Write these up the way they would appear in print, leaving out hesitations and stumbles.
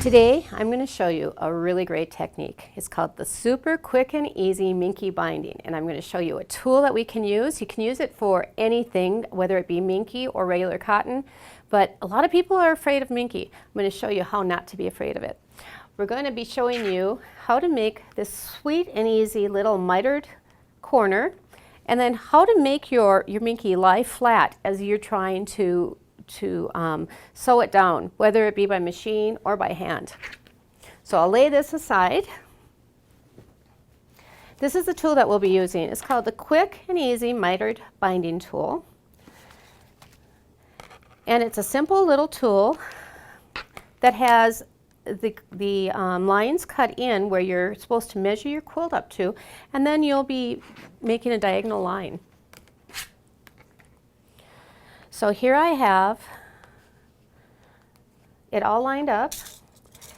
Today I'm going to show you a really great technique. It's called the super quick and easy Minky binding, and I'm going to show you a tool that we can use. You can use it for anything, whether it be Minky or regular cotton, but a lot of people are afraid of Minky. I'm going to show you how not to be afraid of it. We're going to be showing you how to make this sweet and easy little mitered corner, and then how to make your Minky lie flat as you're trying to sew it down, whether it be by machine or by hand. So I'll lay this aside. This is the tool that we'll be using. It's called the Quick and Easy Mitered Binding Tool. And it's a simple little tool that has the lines cut in where you're supposed to measure your quilt up to, and then you'll be making a diagonal line. So here I have it all lined up,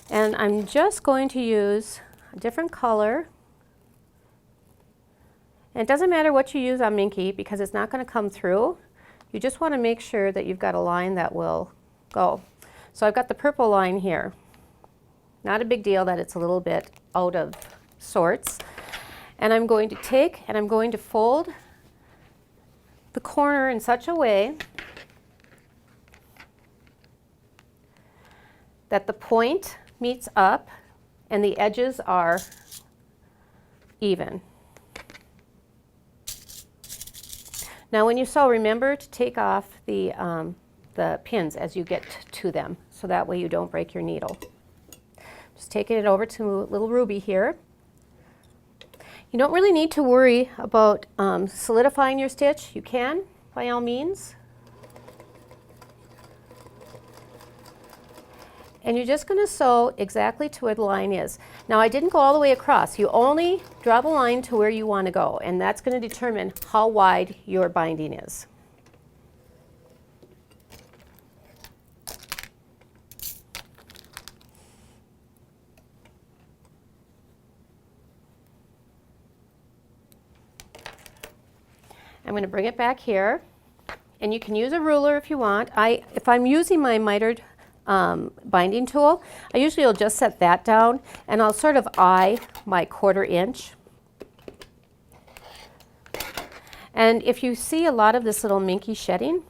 and I'm just going to use a different color. And it doesn't matter what you use on Minky because it's not going to come through. You just want to make sure that you've got a line that will go. So I've got the purple line here. Not a big deal that it's a little bit out of sorts. And I'm going to take and I'm going to fold the corner in such a way that the point meets up and the edges are even. Now when you sew, remember to take off the pins as you get to them, so that way you don't break your needle. Just taking it over to little Ruby here. You don't really need to worry about solidifying your stitch. You can, by all means. And you're just going to sew exactly to where the line is. Now I didn't go all the way across. You only draw the line to where you want to go, and that's going to determine how wide your binding is. I'm going to bring it back here, and you can use a ruler if you want. If I'm using my mitered binding tool, I usually will just set that down, and I'll sort of eye my 1/4 inch. And if you see a lot of this little Minky shedding,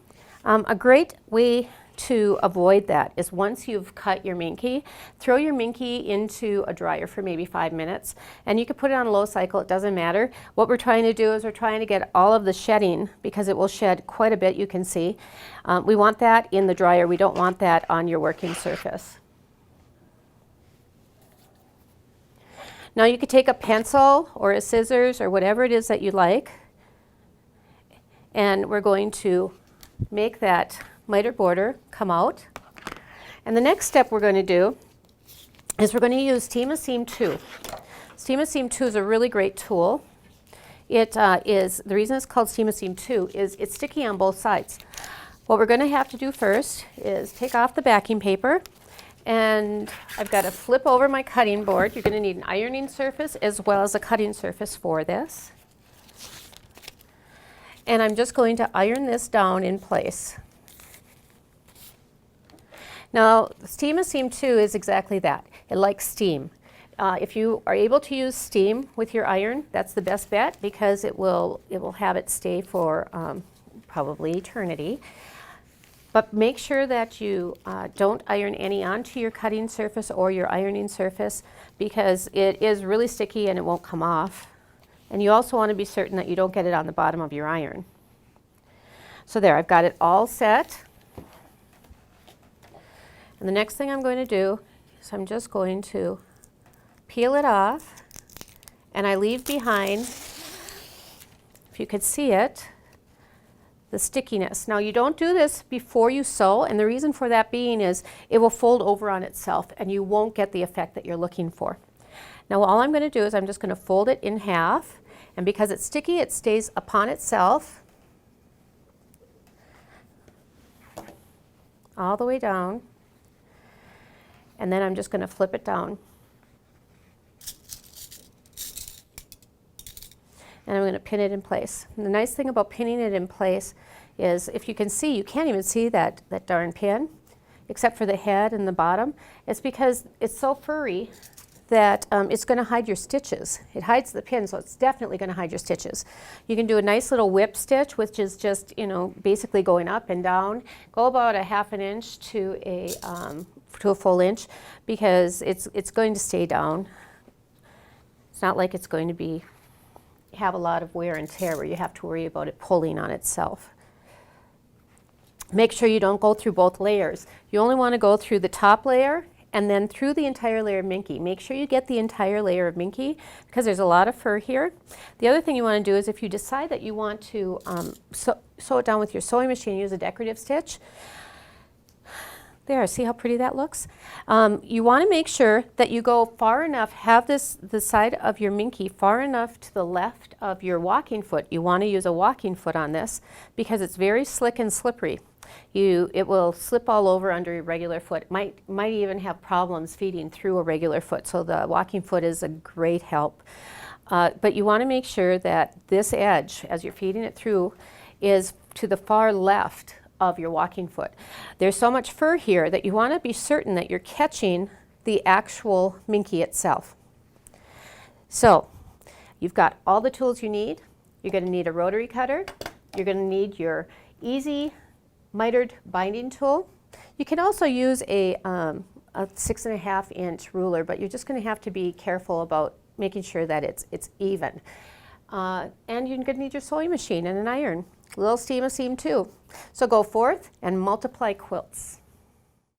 a great way to avoid that is once you've cut your Minky, throw your Minky into a dryer for maybe 5 minutes, and you can put it on a low cycle, it doesn't matter. What we're trying to do is we're trying to get all of the shedding, because it will shed quite a bit, you can see. We want that in the dryer, we don't want that on your working surface. Now you could take a pencil or a scissors or whatever it is that you like, and we're going to make that mitered border come out. And the next step we're going to do is we're going to use Steam a Seam 2. Steam a Seam 2 is a really great tool. It is, the reason it's called Steam a Seam 2 is it's sticky on both sides. What we're going to have to do first is take off the backing paper, and I've got to flip over my cutting board. You're going to need an ironing surface as well as a cutting surface for this. And I'm just going to iron this down in place. Now, Steam a Seam 2 is exactly that. It likes steam. If you are able to use steam with your iron, that's the best bet, because it will have it stay for probably eternity. But make sure that you don't iron any onto your cutting surface or your ironing surface, because it is really sticky and it won't come off. And you also want to be certain that you don't get it on the bottom of your iron. So there, I've got it all set. And the next thing I'm going to do is I'm just going to peel it off, and I leave behind, if you could see it, the stickiness. Now you don't do this before you sew, and the reason for that being is it will fold over on itself and you won't get the effect that you're looking for. Now all I'm going to do is I'm just going to fold it in half, and because it's sticky it stays upon itself all the way down. And then I'm just going to flip it down. And I'm going to pin it in place. And the nice thing about pinning it in place is, if you can see, you can't even see that darn pin. except for the head and the bottom. It's because it's so furry that it's going to hide your stitches. It hides the pin, so it's definitely going to hide your stitches. You can do a nice little whip stitch, which is just, you know, basically going up and down. Go about a ½ an inch to a full inch, because it's going to stay down. It's not like it's going to have a lot of wear and tear where you have to worry about it pulling on itself. Make sure you don't go through both layers. You only want to go through the top layer and then through the entire layer of Minky. Make sure you get the entire layer of Minky, because there's a lot of fur here. The other thing you want to do is, if you decide that you want to sew it down with your sewing machine, use a decorative stitch. There, see how pretty that looks? You want to make sure that you go far enough, have the side of your Minky far enough to the left of your walking foot. You want to use a walking foot on this, because it's very slick and slippery. It will slip all over under your regular foot. It might even have problems feeding through a regular foot, so the walking foot is a great help. But you want to make sure that this edge, as you're feeding it through, is to the far left of your walking foot. There's so much fur here that you want to be certain that you're catching the actual Minky itself. So you've got all the tools you need. You're going to need a rotary cutter. You're going to need your easy mitered binding tool. You can also use a 6½ inch ruler, but you're just going to have to be careful about making sure that it's even. And you're going to need your sewing machine and an iron. A little steam too. So go forth and multiply quilts.